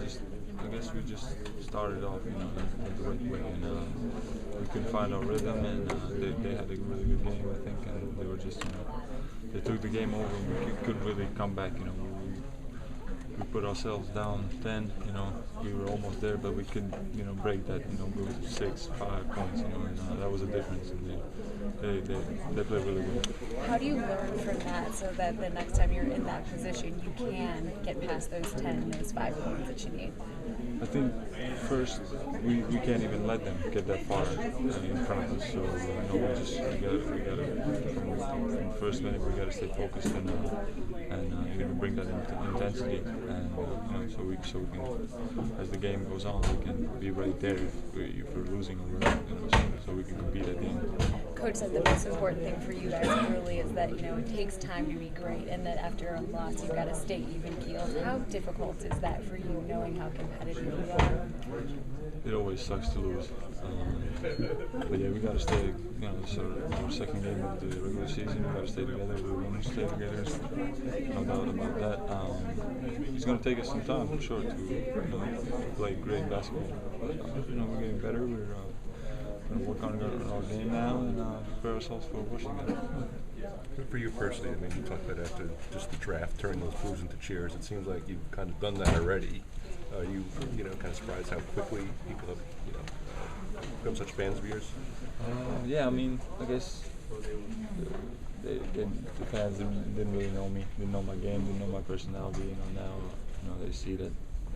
I guess we just started off, the right way, and we couldn't find our rhythm, and they had a really good game, I think, and they were just, they took the game over, and we couldn't really come back, we put ourselves down 10, we were almost there, but we couldn't, break that, go 6, 5 points, and that was a difference, and they played really good. How do you learn from that so that the next time you're in that position, you can get past those 10, those 5 points that you need? I think first we can't even let them get that far in front of us. So we gotta from the first minute we gotta stay focused and bring that intensity, and so we can, as the game goes on, we can be right there if we're losing or so we can compete at the end. Coach said the most important thing for you guys early is that it takes time to be great, and that after a loss you've got to stay even keeled. How difficult is that for you, knowing how competitive we are? It always sucks to lose, but yeah, we got to stay. This is our second game of the regular season. We got to stay together. We want to stay together. No doubt about that. It's going to take us some time, for sure, to play great basketball. But we're getting better. We're going to work on our game now and prepare ourselves for Washington. For you personally, you talked about after just the draft, turning those moves into cheers. It seems like you've kind of done that already. Are you, kind of surprised how quickly people have, become such fans of yours? Yeah, I guess the fans didn't really know me, didn't know my game, didn't know my personality. Now they see that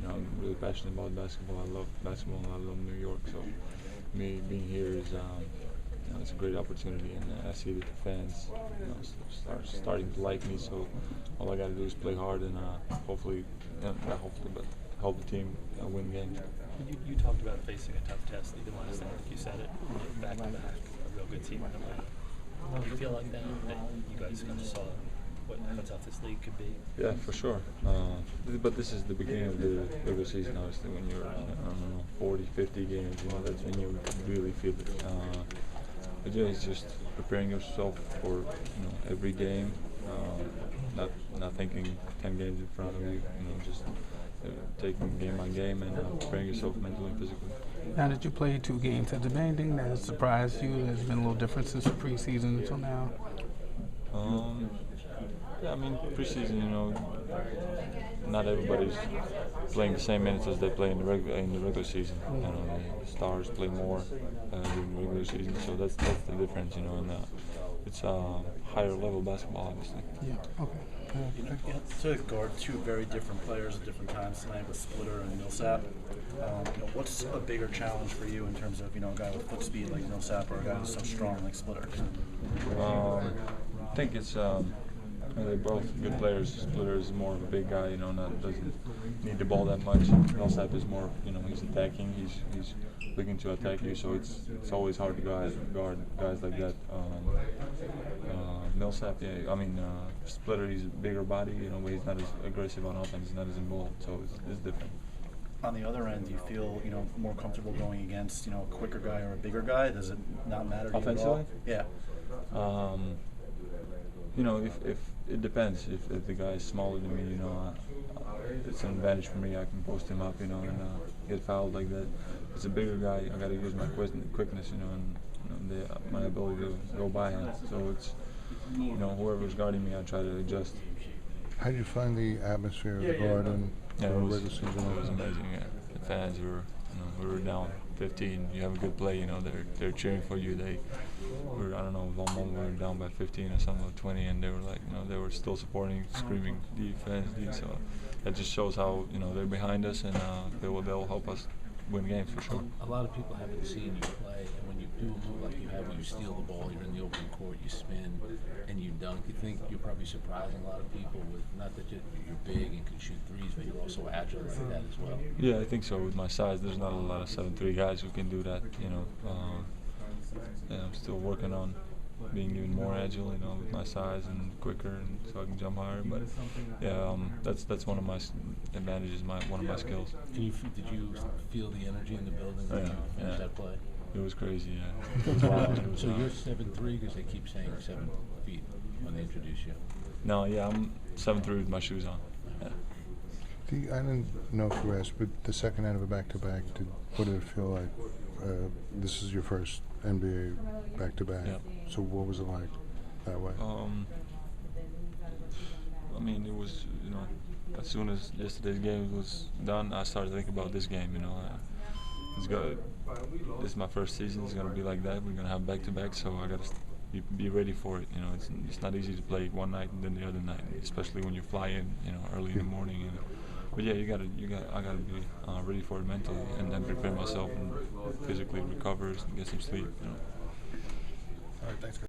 I'm really passionate about basketball. I love basketball and I love New York. So me being here is it's a great opportunity, and I see that the fans starting to like me. So all I got to do is play hard and hopefully, not hopefully, but help the team win games. You talked about facing a tough test even last night. You said it, back to back, a real good team in the way. Do you feel like that you guys kind of saw how tough this league could be? Yeah, for sure. But this is the beginning of the regular season, obviously, when you're, 40, 50 games, that's when you really feel it. But yeah, it's just preparing yourself for, every game, not thinking 10 games in front of you, just taking game by game and preparing yourself mentally and physically. Now that you played 2 games, has there been anything that has surprised you? There's been a little difference since the preseason until now? Yeah, preseason, not everybody's playing the same minutes as they play in the regular season. The stars play more during the regular season, so that's the difference, and it's higher level basketball, obviously. Yeah. Okay. You had to guard 2 very different players at different times tonight with Splitter and Millsap. What's a bigger challenge for you in terms of a guy with foot speed like Millsap or a guy who's so strong like Splitter? I think it's they're both good players. Splitter is more of a big guy, doesn't need the ball that much. Millsap is more, he's attacking. He's looking to attack you, so it's always hard to guard guys like that. Millsap, Splitter, he's a bigger body, but he's not as aggressive on offense. He's not as involved, so it's different. On the other end, do you feel more comfortable going against a quicker guy or a bigger guy? Does it not matter to you at all? Yeah. If it depends. If the guy is smaller than me, it's an advantage for me. I can post him up, and get fouled like that. If it's a bigger guy, I got to use my quickness, and my ability to go by him. So it's, whoever's guarding me, I try to adjust. How did you find the atmosphere of the Garden? Yeah, it was amazing. Yeah, the fans we were down 15. You have a good play, they're cheering for you. We were one moment we were down by 15 or something, or 20, and they were like, they were still supporting, screaming defense. So that just shows how they're behind us, and they'll help us win games for sure. A lot of people haven't seen you play, and when you do a move like you have, you steal the ball, you're in the open court, you spin, and you dunk. You think you're probably surprising a lot of people with, not that you're big and can shoot threes, but you're also agile like that as well. Yeah, I think so. With my size, there's not a lot of 7'3" guys who can do that. I'm still working on being even more agile, with my size and quicker, and so I can jump higher. But yeah, that's one of my advantages, one of my skills. Did you feel the energy in the building when you finished that play? It was crazy, yeah. It was wild. So you're 7'3" because they keep saying 7 feet when they introduce you. No, yeah, I'm 7'3" with my shoes on. Yeah. I didn't know if you asked, but the second night of a back-to-back, what did it feel like? This is your first NBA back-to-back. Yeah. So what was it like that way? I mean, it was, as soon as yesterday's game was done, I started thinking about this game. This is my first season. It's gonna be like that. We're gonna have back-to-back, so I gotta be ready for it. It's not easy to play one night and then the other night, especially when you fly in, early in the morning. But yeah, I gotta be ready for it mentally, and then prepare myself and physically recover, and get some sleep. All right, thanks, guys.